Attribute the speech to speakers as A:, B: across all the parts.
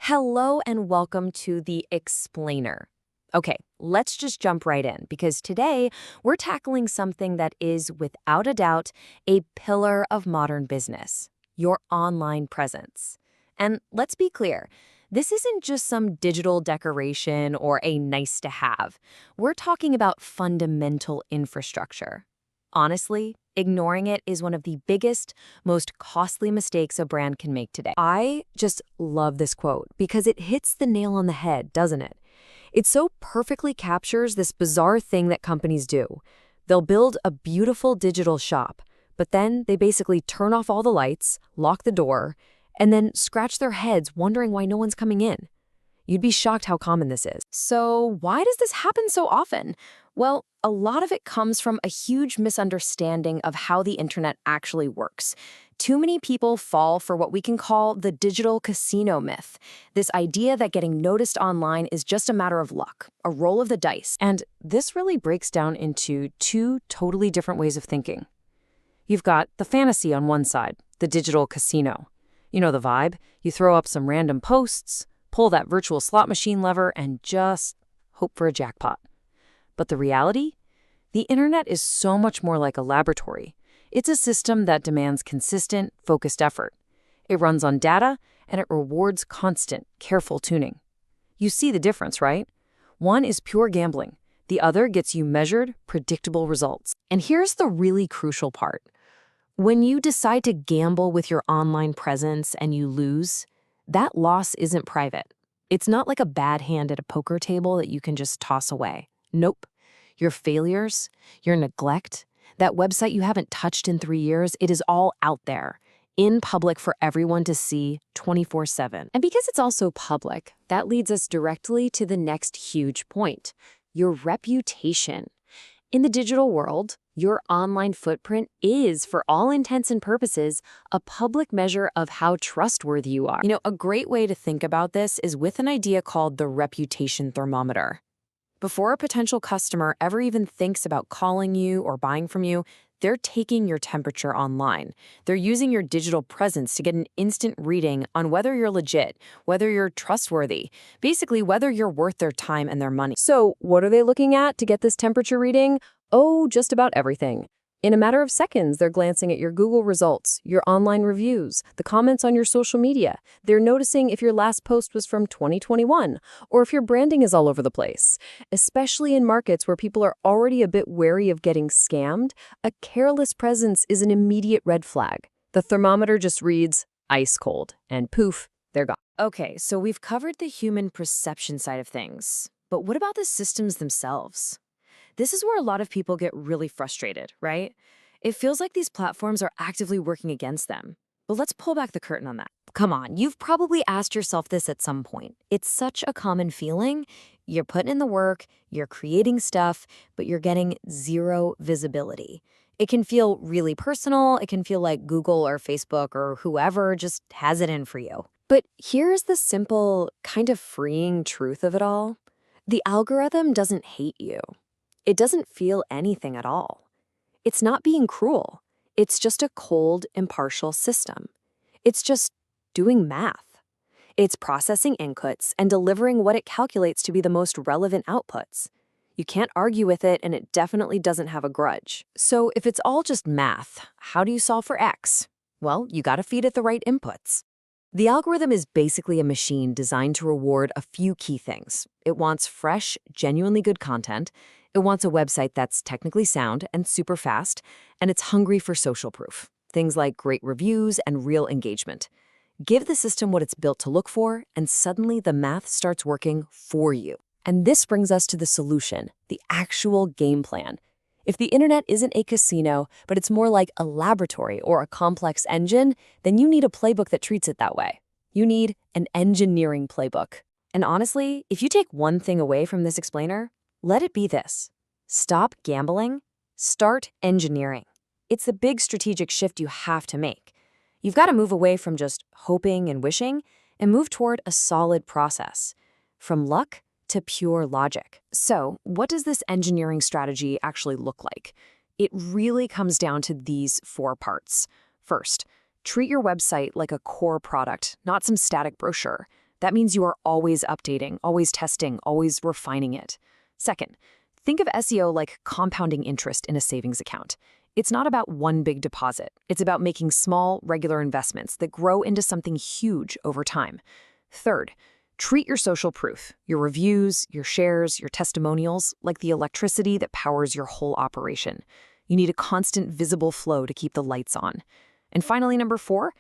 A: Hello and welcome to the Explainer. Okay, let's just jump right in because today we're tackling something that is, without a doubt, a pillar of modern business: your online presence. And let's be clear, this isn't just some digital decoration or a nice to have. We're talking about fundamental infrastructure. Honestly, ignoring it is one of the biggest, most costly mistakes a brand can make today. I just love this quote because it hits the nail on the head, doesn't it? It so perfectly captures this bizarre thing that companies do. They'll build a beautiful digital shop, but then they basically turn off all the lights, lock the door, and then scratch their heads wondering why no one's coming in. You'd be shocked how common this is. So why does this happen so often? Well, a lot of it comes from a huge misunderstanding of how the internet actually works. Too many people fall for what we can call the digital casino myth, this idea that getting noticed online is just a matter of luck, a roll of the dice. And this really breaks down into two totally different ways of thinking. You've got the fantasy on one side, the digital casino. You know the vibe. You throw up some random posts, pull that virtual slot machine lever, and just hope for a jackpot. But the reality? The internet is so much more like a laboratory. It's a system that demands consistent, focused effort. It runs on data, and it rewards constant, careful tuning. You see the difference, right? One is pure gambling. The other gets you measured, predictable results. And here's the really crucial part. When you decide to gamble with your online presence and you lose, that loss isn't private. It's not like a bad hand at a poker table that you can just toss away. Nope. Your failures, your neglect, that website you haven't touched in 3 years, it is all out there, in public for everyone to see 24/7. And because it's also public, that leads us directly to the next huge point: your reputation. In the digital world, your online footprint is, for all intents and purposes, a public measure of how trustworthy you are. A great way to think about this is with an idea called the reputation thermometer. Before a potential customer ever even thinks about calling you or buying from you, they're taking your temperature online. They're using your digital presence to get an instant reading on whether you're legit, whether you're trustworthy, basically whether you're worth their time and their money. So what are they looking at to get this temperature reading? Oh, just about everything. In a matter of seconds, they're glancing at your Google results, your online reviews, the comments on your social media. They're noticing if your last post was from 2021, or if your branding is all over the place. Especially in markets where people are already a bit wary of getting scammed, a careless presence is an immediate red flag. The thermometer just reads ice cold, and poof, they're gone. Okay, so we've covered the human perception side of things. But what about the systems themselves? This is where a lot of people get really frustrated, right? It feels like these platforms are actively working against them. But let's pull back the curtain on that. Come on, you've probably asked yourself this at some point. It's such a common feeling. You're putting in the work, you're creating stuff, but you're getting zero visibility. It can feel really personal. It can feel like Google or Facebook or whoever just has it in for you. But here's the simple, kind of freeing truth of it all. The algorithm doesn't hate you. It doesn't feel anything at all. It's not being cruel. It's just a cold, impartial system. It's just doing math. It's processing inputs and delivering what it calculates to be the most relevant outputs. You can't argue with it, and it definitely doesn't have a grudge. So if it's all just math, how do you solve for X? Well, you gotta feed it the right inputs. The algorithm is basically a machine designed to reward a few key things. It wants fresh, genuinely good content. It wants a website that's technically sound and super fast, and it's hungry for social proof, things like great reviews and real engagement. Give the system what it's built to look for, and suddenly the math starts working for you. And this brings us to the solution, the actual game plan. If the internet isn't a casino, but it's more like a laboratory or a complex engine, then you need a playbook that treats it that way. You need an engineering playbook. And honestly, if you take one thing away from this explainer, let it be this: stop gambling, start engineering. It's the big strategic shift you have to make. You've got to move away from just hoping and wishing and move toward a solid process, from luck to pure logic. So, what does this engineering strategy actually look like? It really comes down to these 4 parts. First, treat your website like a core product, not some static brochure. That means you are always updating, always testing, always refining it. Second, think of SEO like compounding interest in a savings account. It's not about one big deposit. It's about making small, regular investments that grow into something huge over time. Third, treat your social proof, your reviews, your shares, your testimonials, like the electricity that powers your whole operation. You need a constant visible flow to keep the lights on. And finally, number 4,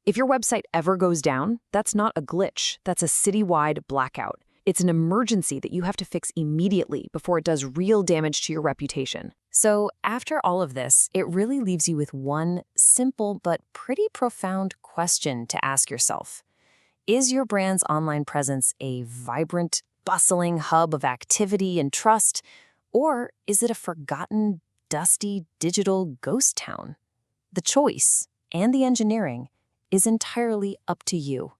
A: if your website ever goes down, that's not a glitch. That's a citywide blackout. It's an emergency that you have to fix immediately before it does real damage to your reputation. So after all of this, it really leaves you with one simple but pretty profound question to ask yourself. Is your brand's online presence a vibrant, bustling hub of activity and trust, or is it a forgotten, dusty, digital ghost town? The choice and the engineering is entirely up to you.